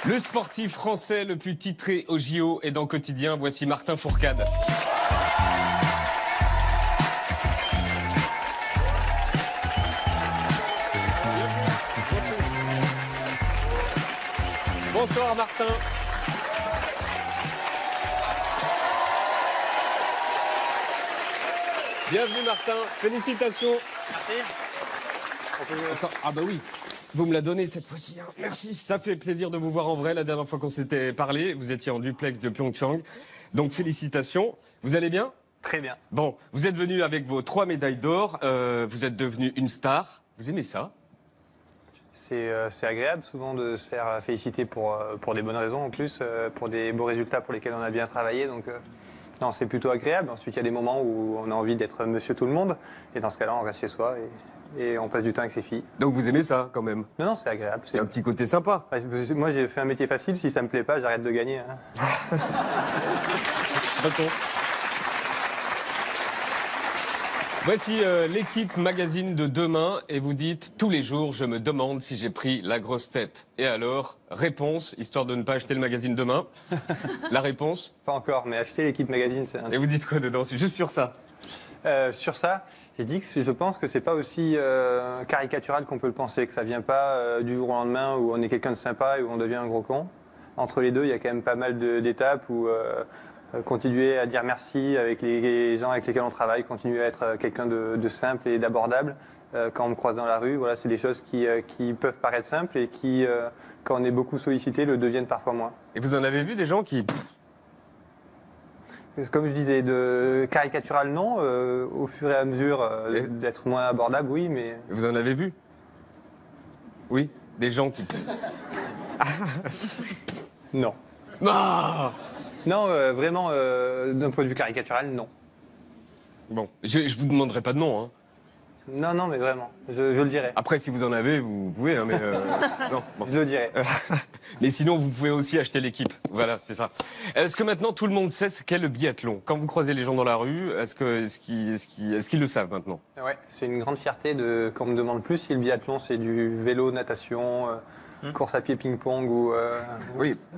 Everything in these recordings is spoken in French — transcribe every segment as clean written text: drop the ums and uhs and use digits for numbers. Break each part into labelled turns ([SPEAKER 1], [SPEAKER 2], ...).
[SPEAKER 1] Le sportif français le plus titré au JO est dans Quotidien. Voici Martin Fourcade. Bonsoir Martin. Bienvenue Martin, félicitations. Merci. Ah bah oui, vous me la donnez cette fois-ci. Hein. Merci, ça fait plaisir de vous voir en vrai. La dernière fois qu'on s'était parlé, vous étiez en duplex de Pyeongchang. Donc félicitations. Vous allez bien?
[SPEAKER 2] Très bien.
[SPEAKER 1] Bon, vous êtes venu avec vos 3 médailles d'or. Vous êtes devenu une star. Vous aimez ça?
[SPEAKER 2] C'est agréable souvent de se faire féliciter pour des bonnes raisons en plus, pour des beaux résultats pour lesquels on a bien travaillé. Donc non, c'est plutôt agréable. Ensuite, il y a des moments où on a envie d'être monsieur tout le monde. Et dans ce cas-là, on reste chez soi et on passe du temps avec ses filles.
[SPEAKER 1] Donc vous aimez ça quand même?
[SPEAKER 2] Non, c'est agréable.
[SPEAKER 1] C'est un petit côté sympa.
[SPEAKER 2] Moi, j'ai fait un métier facile. Si ça me plaît pas, j'arrête de gagner. Hein.
[SPEAKER 1] Voici l'équipe magazine de demain et vous dites tous les jours je me demande si j'ai pris la grosse tête. Et alors, réponse, histoire de ne pas acheter le magazine demain. La réponse?
[SPEAKER 2] Pas encore, mais acheter l'équipe magazine, c'est un...
[SPEAKER 1] Et vous dites quoi dedans? C'est juste sur ça?
[SPEAKER 2] Sur ça, j'ai dit que je pense que c'est pas aussi caricatural qu'on peut le penser, que ça vient pas du jour au lendemain où on est quelqu'un de sympa et où on devient un gros con. Entre les deux, il y a quand même pas mal d'étapes où continuer à dire merci avec les gens avec lesquels on travaille, continuer à être quelqu'un de simple et d'abordable quand on me croise dans la rue. Voilà, c'est des choses qui peuvent paraître simples et qui, quand on est beaucoup sollicité, le deviennent parfois moins.
[SPEAKER 1] Et vous en avez vu des gens qui...
[SPEAKER 2] Comme je disais, de caricatural, non. Au fur et à mesure d'être moins abordable, oui, mais...
[SPEAKER 1] Vous en avez vu? Oui, des gens qui...
[SPEAKER 2] Non.
[SPEAKER 1] Ah
[SPEAKER 2] Non, vraiment, d'un point de vue caricatural, non.
[SPEAKER 1] Bon, je vous demanderai pas de nom, hein.
[SPEAKER 2] Non, non, mais vraiment, je le dirai.
[SPEAKER 1] Après, si vous en avez, vous pouvez, hein, mais... non, bon.
[SPEAKER 2] Je le dirai.
[SPEAKER 1] Mais sinon, vous pouvez aussi acheter l'équipe. Voilà, c'est ça. Est-ce que maintenant, tout le monde sait ce qu'est le biathlon? Quand vous croisez les gens dans la rue, est-ce qu'ils le savent maintenant?
[SPEAKER 2] Ouais, c'est une grande fierté qu'on me demande plus si le biathlon, c'est du vélo, natation, course à pied, ping-pong ou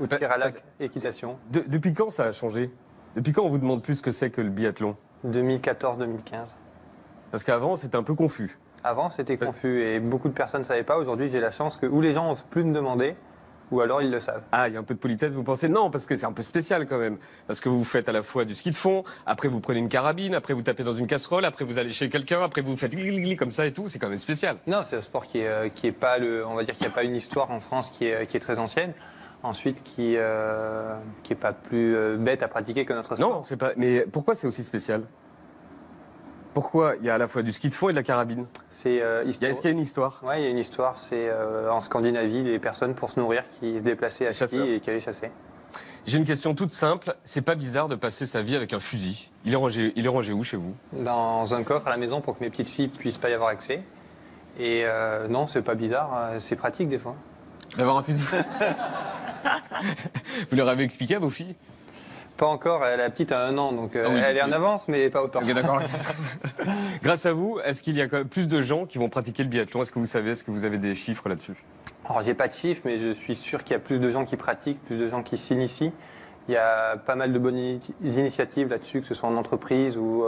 [SPEAKER 2] tir à l'arc, équitation.
[SPEAKER 1] Depuis quand ça a changé? Depuis quand on vous demande plus ce que c'est que le biathlon?
[SPEAKER 2] 2014-2015.
[SPEAKER 1] Parce qu'avant, c'était un peu confus.
[SPEAKER 2] Avant, c'était confus et beaucoup de personnes ne savaient pas. Aujourd'hui, j'ai la chance que ou les gens n'osent plus me demander, ou alors ils le savent.
[SPEAKER 1] Ah, il y a un peu de politesse, vous pensez? Non, parce que c'est un peu spécial quand même. Parce que vous faites à la fois du ski de fond, après vous prenez une carabine, après vous tapez dans une casserole, après vous allez chez quelqu'un, après vous faites gli comme ça et tout. C'est quand même spécial.
[SPEAKER 2] Non, c'est un sport qui est pas on va dire qu'il n'y a pas une histoire en France qui est très ancienne. Ensuite, qui est pas plus bête à pratiquer que notre sport.
[SPEAKER 1] Non, c'est pas. Mais pourquoi c'est aussi spécial? Pourquoi il y a à la fois du ski de fond et de la carabine? Est-ce qu'il y a une histoire?
[SPEAKER 2] Oui, il y a une histoire. C'est en Scandinavie, les personnes pour se nourrir qui se déplaçaient à ski et qui allaient chasser.
[SPEAKER 1] J'ai une question toute simple. C'est pas bizarre de passer sa vie avec un fusil? Il est rangé où chez vous?
[SPEAKER 2] Dans un coffre à la maison pour que mes petites filles puissent pas y avoir accès. Et non, c'est pas bizarre. C'est pratique des fois.
[SPEAKER 1] D'avoir un fusil? Vous leur avez expliqué à vos filles?
[SPEAKER 2] Pas encore, la petite a 1 an, donc elle est en avance, mais pas autant.
[SPEAKER 1] Okay, d'accord. Grâce à vous, est-ce qu'il y a quand même plus de gens qui vont pratiquer le biathlon? Est-ce que vous savez, est-ce que vous avez des chiffres là-dessus? Alors,
[SPEAKER 2] j'ai pas de chiffres, mais je suis sûr qu'il y a plus de gens qui pratiquent, plus de gens qui s'initient. Il y a pas mal de bonnes initiatives là-dessus, que ce soit en entreprise ou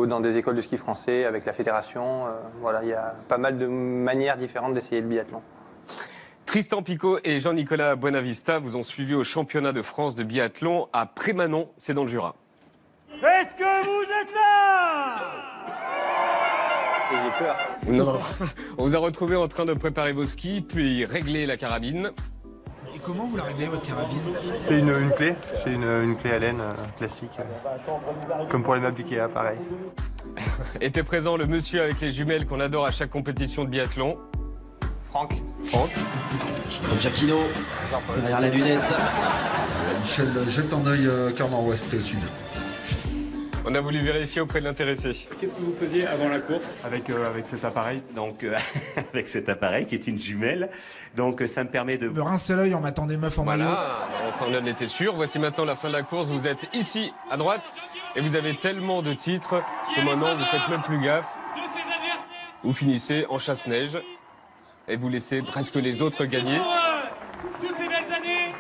[SPEAKER 2] dans des écoles de ski français, avec la fédération. Voilà, il y a pas mal de manières différentes d'essayer le biathlon.
[SPEAKER 1] Tristan Picaud et Jean-Nicolas Buenavista vous ont suivi au championnat de France de biathlon à Prémanon, c'est dans le Jura.
[SPEAKER 3] Est-ce que vous êtes là?
[SPEAKER 2] J'ai peur.
[SPEAKER 1] Non. On vous a retrouvé en train de préparer vos skis, puis régler la carabine.
[SPEAKER 4] Et comment vous la réglez, votre carabine?
[SPEAKER 2] C'est une clé, c'est une clé à laine classique, comme pour les meubles Ikea, pareil.
[SPEAKER 1] Était présent le monsieur avec les jumelles qu'on adore à chaque compétition de biathlon.
[SPEAKER 2] Franck.
[SPEAKER 5] Comme Jacquino, derrière la lunette.
[SPEAKER 6] Michel, jette un œil quart nord-ouest sud.
[SPEAKER 1] On a voulu vérifier auprès de l'intéressé.
[SPEAKER 3] Qu'est-ce que vous faisiez avant la course?
[SPEAKER 7] Avec cet appareil, avec cet appareil qui est une jumelle, donc ça me permet de...
[SPEAKER 4] Me rincer l'œil en m'attendant des meufs en maillot.
[SPEAKER 1] Voilà, on s'en en était sûr. Voici maintenant la fin de la course. Vous êtes ici, à droite, et vous avez tellement de titres que maintenant vous faites même plus gaffe. Vous finissez en chasse-neige et vous laissez presque les autres gagner.
[SPEAKER 3] Toutes ces belles des années.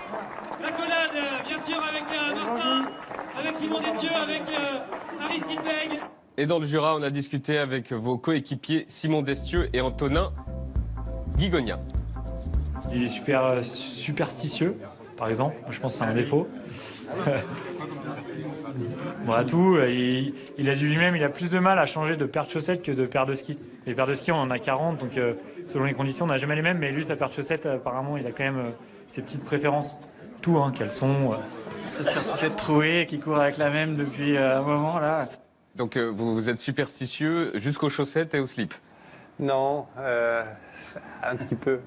[SPEAKER 3] L'accolade, bien sûr, avec Martin, avec Simon Détieux, avec Aristide Beigle.
[SPEAKER 1] Et dans le Jura, on a discuté avec vos coéquipiers Simon Destieux et Antonin Guigogna.
[SPEAKER 8] Il est super superstitieux, par exemple. Je pense que c'est un défaut. Voilà tout. Il a dit lui-même, il a plus de mal à changer de paire de chaussettes que de paire de skis. Les paires de skis, on en a 40, donc selon les conditions, on n'a jamais les mêmes. Mais lui, sa paire de chaussettes, apparemment, il a quand même ses petites préférences. Tout, hein, caleçon.
[SPEAKER 9] Cette paire de chaussettes trouée qui court avec la même depuis un moment, là.
[SPEAKER 1] Donc vous êtes superstitieux jusqu'aux chaussettes et au slip.
[SPEAKER 2] Non, un petit peu.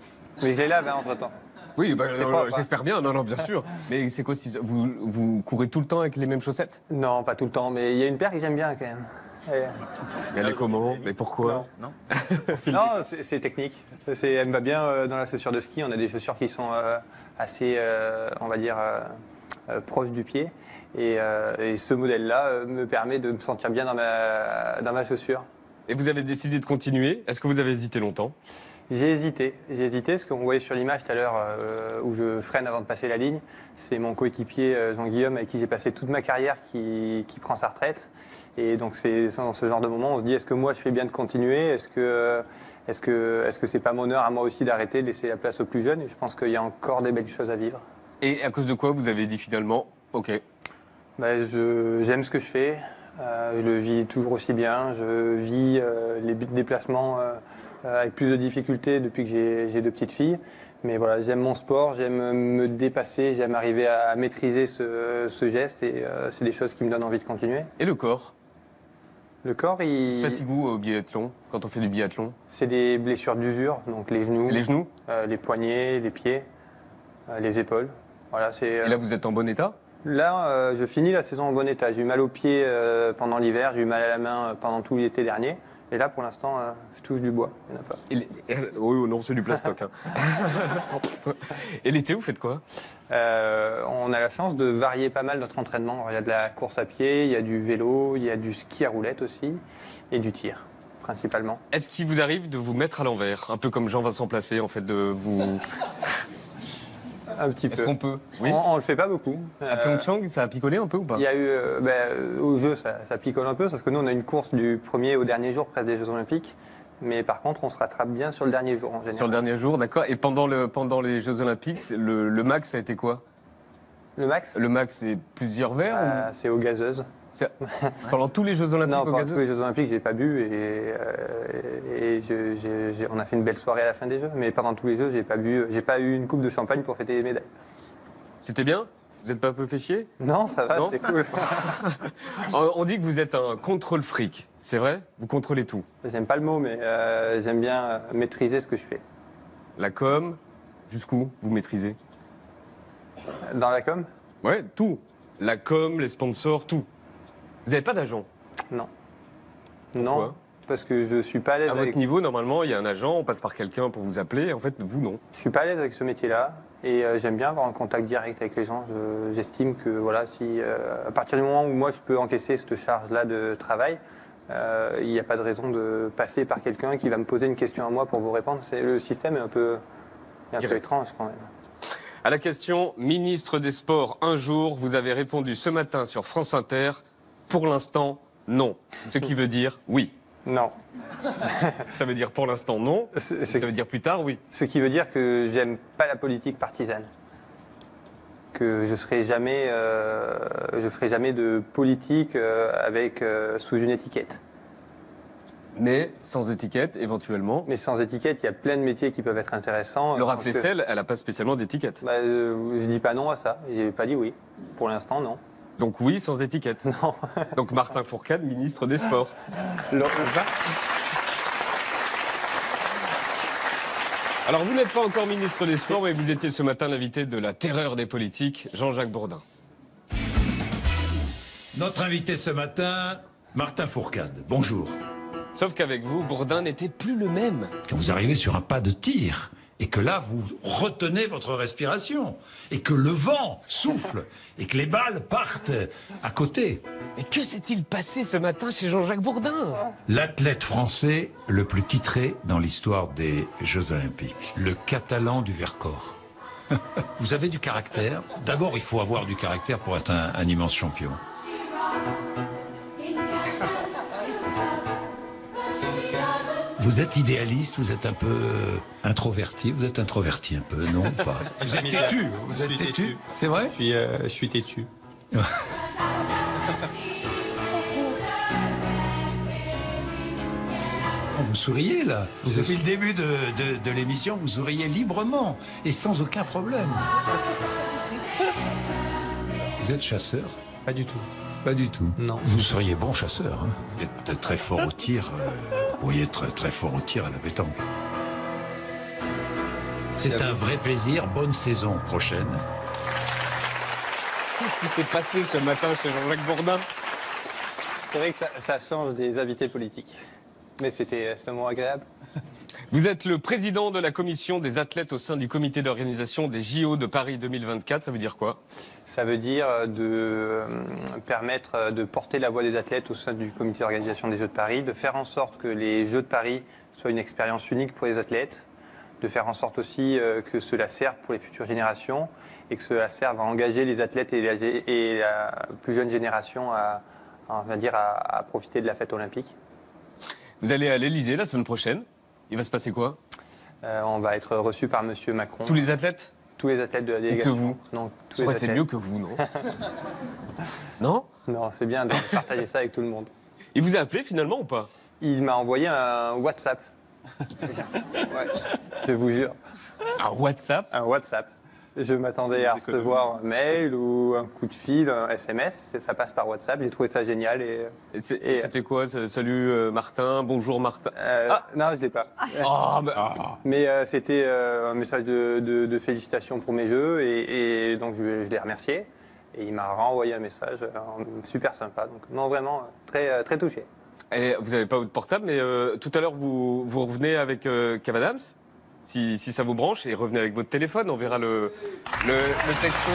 [SPEAKER 2] Mais je les lave entre-temps.
[SPEAKER 1] Oui, bah,
[SPEAKER 2] C'est propre,
[SPEAKER 1] j'espère bien, non, bien sûr. Mais c'est quoi, vous courez tout le temps avec les mêmes chaussettes?
[SPEAKER 2] Non, pas tout le temps, mais il y a une paire que j'aime bien quand même.
[SPEAKER 1] Elle est comment? Mais pourquoi?
[SPEAKER 2] Non, non c'est technique. Elle me va bien dans la chaussure de ski. On a des chaussures qui sont assez, on va dire, proches du pied. Et ce modèle-là me permet de me sentir bien dans ma chaussure.
[SPEAKER 1] Et vous avez décidé de continuer. Est-ce que vous avez hésité longtemps?
[SPEAKER 2] J'ai hésité parce qu'on voyait sur l'image tout à l'heure où je freine avant de passer la ligne. C'est mon coéquipier Jean-Guillaume avec qui j'ai passé toute ma carrière qui prend sa retraite. Et donc c'est dans ce genre de moment, on se dit est-ce que moi je fais bien de continuer? Est-ce que c'est pas mon heure à moi aussi d'arrêter, de laisser la place aux plus jeunes? Et je pense qu'il y a encore des belles choses à vivre.
[SPEAKER 1] Et à cause de quoi vous avez dit finalement OK?
[SPEAKER 2] J'aime ce que je fais. Je le vis toujours aussi bien. Je vis les déplacements avec plus de difficultés depuis que j'ai 2 petites filles. Mais voilà, j'aime mon sport, j'aime me dépasser, j'aime arriver à maîtriser ce geste et c'est des choses qui me donnent envie de continuer.
[SPEAKER 1] Et le corps?
[SPEAKER 2] Le corps, il
[SPEAKER 1] se fatigue où au biathlon, quand on fait du biathlon?
[SPEAKER 2] C'est des blessures d'usure, donc les genoux.
[SPEAKER 1] C'est les genoux?
[SPEAKER 2] Les poignets, les pieds, les épaules. Voilà,
[SPEAKER 1] et là, vous êtes en bon état?
[SPEAKER 2] Là, je finis la saison en bon état. J'ai eu mal aux pieds pendant l'hiver, j'ai eu mal à la main pendant tout l'été dernier. Et là, pour l'instant, je touche du bois. Il n'y en a pas.
[SPEAKER 1] Oui, non, c'est du plastoc. Hein. Et l'été, vous faites quoi?
[SPEAKER 2] On a la chance de varier pas mal notre entraînement. Il y a de la course à pied, il y a du vélo, il y a du ski à roulette aussi, et du tir, principalement.
[SPEAKER 1] Est-ce qu'il vous arrive de vous mettre à l'envers? Un peu comme Jean-Vincent Placé, en fait, de vous...
[SPEAKER 2] Un petit peu.
[SPEAKER 1] Est-ce qu'on peut? Oui.
[SPEAKER 2] On le fait pas beaucoup.
[SPEAKER 1] À Pyeongchang, ça a picolé un peu ou pas?
[SPEAKER 2] Il y a eu, au jeu, ça picole un peu, sauf que nous, on a une course du premier au dernier jour presque des Jeux Olympiques. Mais par contre, on se rattrape bien sur le dernier jour en général.
[SPEAKER 1] Sur le dernier jour, d'accord. Et pendant les Jeux Olympiques, le max, ça a été quoi?
[SPEAKER 2] Le max?
[SPEAKER 1] Le max, c'est plusieurs verres?
[SPEAKER 2] C'est aux gazeuses.
[SPEAKER 1] Pendant tous les Jeux Olympiques?
[SPEAKER 2] Non, pendant tous les Jeux Olympiques, j'ai pas bu on a fait une belle soirée à la fin des Jeux. Mais pendant tous les Jeux, j'ai pas eu une coupe de champagne pour fêter les médailles.
[SPEAKER 1] C'était bien? Vous n'êtes pas un peu fait chier?
[SPEAKER 2] Non, ça va, c'était cool.
[SPEAKER 1] On dit que vous êtes un contrôle fric, c'est vrai? Vous contrôlez tout?
[SPEAKER 2] J'aime pas le mot, mais j'aime bien maîtriser ce que je fais.
[SPEAKER 1] La com, jusqu'où vous maîtrisez?
[SPEAKER 2] Dans la com?
[SPEAKER 1] Ouais, tout. La com, les sponsors, tout. Vous n'avez pas d'agent?
[SPEAKER 2] Non.
[SPEAKER 1] Pourquoi?
[SPEAKER 2] Non, parce que je suis pas à l'aise
[SPEAKER 1] À votre niveau, normalement, il y a un agent, on passe par quelqu'un pour vous appeler. En fait, vous, non.
[SPEAKER 2] Je suis pas à l'aise avec ce métier-là et j'aime bien avoir un contact direct avec les gens. J'estime que voilà, si à partir du moment où moi je peux encaisser cette charge-là de travail, il n'y a pas de raison de passer par quelqu'un qui va me poser une question à moi pour vous répondre. Le système est un peu étrange quand même.
[SPEAKER 1] À la question ministre des Sports, un jour, vous avez répondu ce matin sur France Inter, pour l'instant, non. Ce qui veut dire oui.
[SPEAKER 2] Non.
[SPEAKER 1] Ça veut dire pour l'instant non, ça veut dire plus tard oui.
[SPEAKER 2] Ce qui veut dire que j'aime pas la politique partisane. Que je ferai jamais de politique sous une étiquette.
[SPEAKER 1] Mais sans étiquette, éventuellement.
[SPEAKER 2] Mais sans étiquette, il y a plein de métiers qui peuvent être intéressants.
[SPEAKER 1] Laura Flessel, elle n'a pas spécialement d'étiquette.
[SPEAKER 2] Je dis pas non à ça. J'ai pas dit oui. Pour l'instant, non.
[SPEAKER 1] Donc oui, sans étiquette.
[SPEAKER 2] Non.
[SPEAKER 1] Donc Martin Fourcade, ministre des Sports. Alors vous n'êtes pas encore ministre des Sports, mais vous étiez ce matin l'invité de la terreur des politiques, Jean-Jacques Bourdin.
[SPEAKER 10] Notre invité ce matin, Martin Fourcade. Bonjour.
[SPEAKER 1] Sauf qu'avec vous, Bourdin n'était plus le même.
[SPEAKER 10] Quand vous arrivez sur un pas de tir, et que là, vous retenez votre respiration, et que le vent souffle, et que les balles partent à côté.
[SPEAKER 1] Mais que s'est-il passé ce matin chez Jean-Jacques Bourdin?
[SPEAKER 10] L'athlète français le plus titré dans l'histoire des Jeux Olympiques, le Catalan du Vercors. Vous avez du caractère. D'abord, il faut avoir du caractère pour être un immense champion. Vous êtes idéaliste, vous êtes un peu introverti, vous êtes introverti un peu, non pas. Vous êtes têtu, vous êtes têtu, c'est vrai?
[SPEAKER 2] Je suis têtu.
[SPEAKER 10] Vous souriez là. Depuis le début de l'émission, vous souriez librement et sans aucun problème. Vous êtes chasseur?
[SPEAKER 2] Pas du tout.
[SPEAKER 10] Pas du tout.
[SPEAKER 2] Non.
[SPEAKER 10] Vous seriez bon chasseur. Hein. Vous êtes très fort au tir. Vous pourriez être très fort au tir à la pétanque. C'est un vrai plaisir. Bonne saison prochaine.
[SPEAKER 1] Qu'est-ce qui s'est passé ce matin chez Jean-Jacques Bourdin?
[SPEAKER 2] C'est vrai que ça change des invités politiques. Mais c'était un moment agréable.
[SPEAKER 1] Vous êtes le président de la commission des athlètes au sein du comité d'organisation des JO de Paris 2024. Ça veut dire quoi?
[SPEAKER 2] Ça veut dire de permettre de porter la voix des athlètes au sein du comité d'organisation des Jeux de Paris, de faire en sorte que les Jeux de Paris soient une expérience unique pour les athlètes, de faire en sorte aussi que cela serve pour les futures générations et que cela serve à engager les athlètes et la plus jeune génération à profiter de la fête olympique.
[SPEAKER 1] Vous allez à l'Elysée la semaine prochaine. Il va se passer quoi?
[SPEAKER 2] On va être reçu par M. Macron.
[SPEAKER 1] Tous les athlètes?
[SPEAKER 2] Tous les athlètes de la délégation.
[SPEAKER 1] Que vous?
[SPEAKER 2] Non,
[SPEAKER 1] Ça aurait été mieux que vous, non? Non?
[SPEAKER 2] Non, c'est bien de partager ça avec tout le monde.
[SPEAKER 1] Il vous a appelé finalement ou pas?
[SPEAKER 2] Il m'a envoyé un WhatsApp. Ouais, je vous jure.
[SPEAKER 1] Un WhatsApp?
[SPEAKER 2] Un WhatsApp. Je m'attendais à recevoir un mail ou un coup de fil, un SMS. Ça passe par WhatsApp. J'ai trouvé ça génial. Et
[SPEAKER 1] c'était quoi? Salut Martin, bonjour Martin.
[SPEAKER 2] Non, je ne l'ai pas. Mais c'était un message de félicitations pour mes jeux. Et donc je l'ai remercié. Et il m'a renvoyé un message super sympa. Donc non, vraiment très, très touché.
[SPEAKER 1] Et vous n'avez pas votre portable, mais tout à l'heure vous revenez avec Kev Adams? Si ça vous branche, et revenez avec votre téléphone, on verra le texto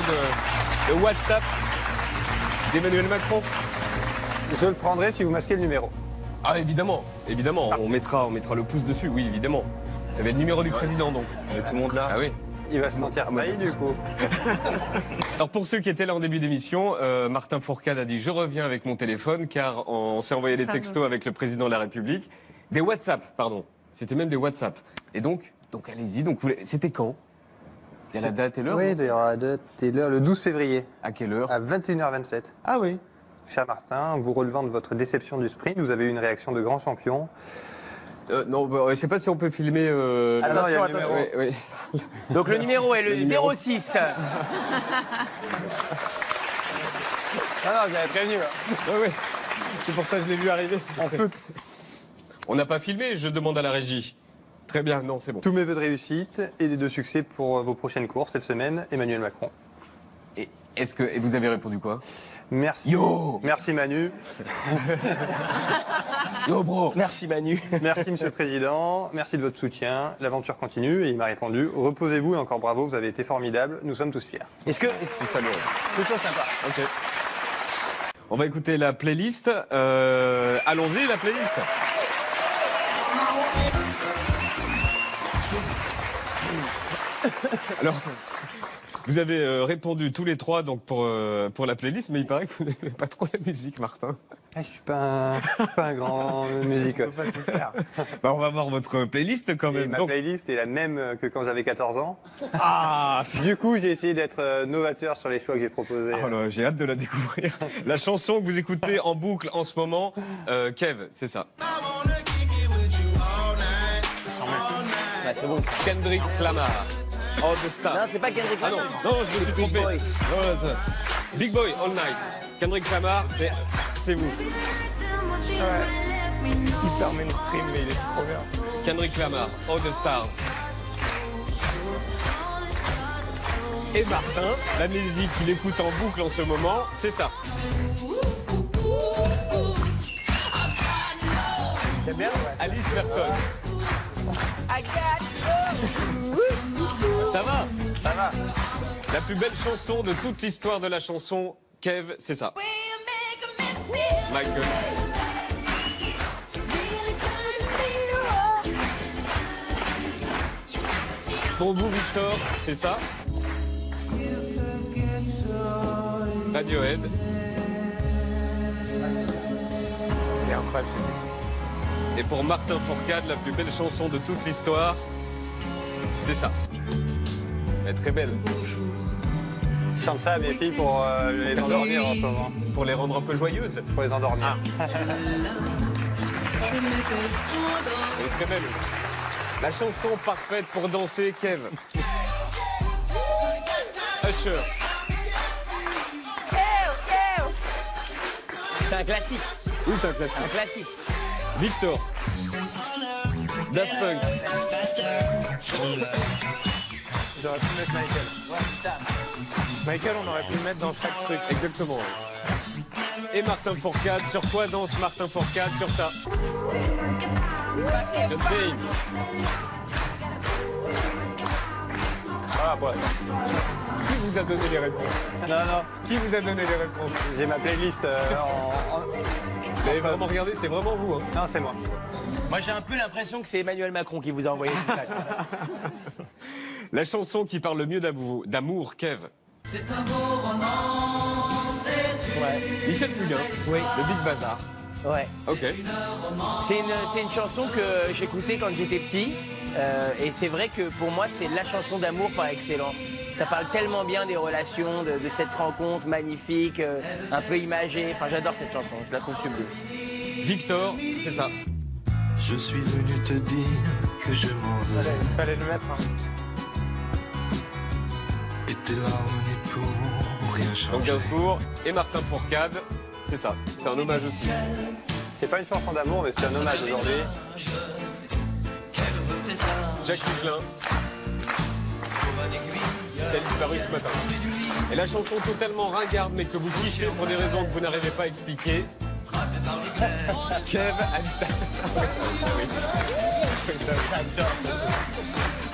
[SPEAKER 1] de WhatsApp d'Emmanuel Macron.
[SPEAKER 2] Je le prendrai si vous masquez le numéro.
[SPEAKER 1] Ah évidemment, évidemment, on mettra le pouce dessus, oui évidemment. Vous avez le numéro du président donc.
[SPEAKER 2] Tout le monde là.
[SPEAKER 1] Ah oui.
[SPEAKER 2] Il va se sentir maillé du coup.
[SPEAKER 1] Alors pour ceux qui étaient là en début d'émission, Martin Fourcade a dit « Je reviens avec mon téléphone » car on s'est envoyé des textos avec le président de la République. Des WhatsApp, pardon. C'était même des WhatsApp. Et donc allez-y. Donc c'était quand? Il y a la date et l'heure?
[SPEAKER 2] Oui, d'ailleurs, la date et l'heure, le 12 février.
[SPEAKER 1] À quelle heure?
[SPEAKER 2] À 21h27.
[SPEAKER 1] Ah oui.
[SPEAKER 2] Cher Martin, vous relevant de votre déception du sprint, vous avez eu une réaction de grand champion.
[SPEAKER 1] Non, je ne sais pas si on peut filmer...
[SPEAKER 2] Attention, attention.
[SPEAKER 1] Oui.
[SPEAKER 11] Donc le numéro est le 06.
[SPEAKER 2] Ah non, vous avez prévenu.
[SPEAKER 1] Oui. C'est pour ça que je l'ai vu arriver. On n'a pas filmé, je demande à la régie. Très bien, non, c'est bon.
[SPEAKER 2] Tous mes vœux de réussite et de succès pour vos prochaines courses cette semaine, Emmanuel Macron.
[SPEAKER 1] Et vous avez répondu quoi?
[SPEAKER 2] Merci.
[SPEAKER 1] Yo.
[SPEAKER 2] Merci Manu.
[SPEAKER 11] Yo bro. Merci Manu.
[SPEAKER 2] Merci Monsieur le Président. Merci de votre soutien. L'aventure continue. Et il m'a répondu, reposez-vous et encore bravo, vous avez été formidable. Nous sommes tous fiers.
[SPEAKER 11] Est-ce que...
[SPEAKER 2] Plutôt sympa.
[SPEAKER 1] Ok. On va écouter la playlist. Allons-y, la playlist. Alors, vous avez répondu tous les trois donc pour la playlist, mais il paraît que vous n'aimez pas trop la musique, Martin.
[SPEAKER 2] Je suis pas un grand musique.
[SPEAKER 1] Bah, on va voir votre playlist quand même.
[SPEAKER 2] Ma playlist est la même que quand j'avais 14 ans.
[SPEAKER 1] Ah,
[SPEAKER 2] du coup, j'ai essayé d'être novateur sur les choix que j'ai proposés.
[SPEAKER 1] Oh là, j'ai hâte de la découvrir. La chanson que vous écoutez en boucle en ce moment, Kev, c'est ça.
[SPEAKER 11] Ah, c'est bon ça.
[SPEAKER 1] Kendrick Lamar. All the Stars.
[SPEAKER 11] Non, c'est pas Kendrick Lamar.
[SPEAKER 1] Non, je me suis trompé.
[SPEAKER 11] Boy.
[SPEAKER 1] Non, Big Boy, All Night. Kendrick Lamar, c'est vous.
[SPEAKER 2] Ouais. Hyper mainstream, mais il est trop bien.
[SPEAKER 1] Kendrick Lamar, All the Stars. Et Martin, la musique qu'il écoute en boucle en ce moment, c'est ça.
[SPEAKER 2] C'est bien, ouais.
[SPEAKER 1] Alice Merton. Ça va?
[SPEAKER 2] Ça va.
[SPEAKER 1] La plus belle chanson de toute l'histoire de la chanson, Kev, c'est ça. Michael. Pour vous, Victor, c'est ça. Radiohead.
[SPEAKER 2] Il est incroyable ce truc.
[SPEAKER 1] Et pour Martin Fourcade, la plus belle chanson de toute l'histoire, c'est ça. Elle est très belle.
[SPEAKER 2] Je chante ça à mes filles pour les endormir en ce moment.
[SPEAKER 1] Pour les rendre un peu joyeuses.
[SPEAKER 2] Pour les endormir.
[SPEAKER 1] Elle est très belle. La chanson parfaite pour danser, Kev. Usher.
[SPEAKER 11] C'est un classique.
[SPEAKER 1] Oui, c'est un classique.
[SPEAKER 11] Un classique.
[SPEAKER 1] Victor. Daft Punk.
[SPEAKER 2] J'aurais pu mettre Michael.
[SPEAKER 11] Ouais, c'est ça.
[SPEAKER 2] Michael, on aurait pu le mettre dans chaque truc.
[SPEAKER 1] Exactement. Et Martin Fourcade. Sur quoi danse Martin Fourcade? Sur ça. John Payne.
[SPEAKER 2] Ah, voilà.
[SPEAKER 1] Qui vous a donné les réponses?
[SPEAKER 2] Non.
[SPEAKER 1] Qui vous a donné les réponses?
[SPEAKER 2] J'ai ma playlist
[SPEAKER 1] Vous avez vraiment regardé? C'est vraiment vous, hein?
[SPEAKER 2] Non, c'est moi.
[SPEAKER 11] Moi, j'ai un peu l'impression que c'est Emmanuel Macron qui vous a envoyé le message.
[SPEAKER 1] La chanson qui parle le mieux d'amour, Kev.
[SPEAKER 5] C'est un beau roman, c'est
[SPEAKER 11] Ouais.
[SPEAKER 1] Michel Fugain.
[SPEAKER 11] Oui.
[SPEAKER 1] Le Big Bazar.
[SPEAKER 11] Ouais.
[SPEAKER 1] Ok.
[SPEAKER 11] C'est une chanson que j'écoutais quand j'étais petit. Et c'est vrai que pour moi, c'est la chanson d'amour par excellence. Ça parle tellement bien des relations, de cette rencontre magnifique, un peu imagée. Enfin, j'adore cette chanson, je la trouve sublime.
[SPEAKER 1] Victor, c'est ça.
[SPEAKER 12] Je suis venu te dire que je m'en vais.
[SPEAKER 2] Fallait le mettre.
[SPEAKER 12] Et tes larmes n'y pourront rien
[SPEAKER 1] Donc
[SPEAKER 12] changer.
[SPEAKER 1] Gainsbourg et Martin Fourcade, c'est ça. C'est un hommage aussi.
[SPEAKER 2] C'est pas une chanson d'amour, mais c'est un hommage aujourd'hui.
[SPEAKER 1] Jacques Higelin. Elle a disparu ce matin. Et la chanson totalement ringarde, mais que vous kiffez pour des raisons que vous n'arrivez pas à expliquer. Kev a dit ça.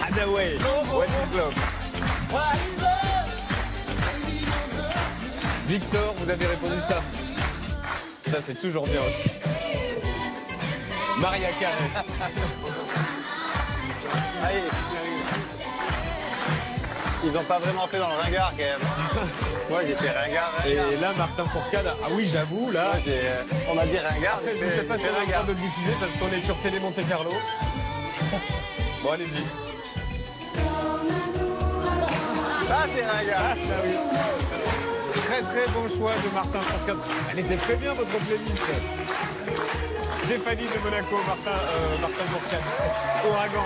[SPEAKER 1] Hadaway, What is Love. Victor, vous avez répondu ça. Ça, c'est toujours bien aussi. Maria Carey.
[SPEAKER 2] Allez. Ils n'ont pas vraiment fait dans le ringard quand même. Moi j'ai fait ringard.
[SPEAKER 1] Et là, Martin Fourcade, ah oui, j'avoue, là.
[SPEAKER 2] On m'a dit ringard,
[SPEAKER 1] Après, je ne sais pas si on est en train de le diffuser parce qu'on est sur Télé Monte Carlo. Bon, allez-y.
[SPEAKER 2] Ah, c'est ringard.
[SPEAKER 1] Ah oui. Très très bon choix de Martin Fourcade. Elle était très bien votre playlist. Stéphanie de Monaco, Martin Fourcade. Ouragan.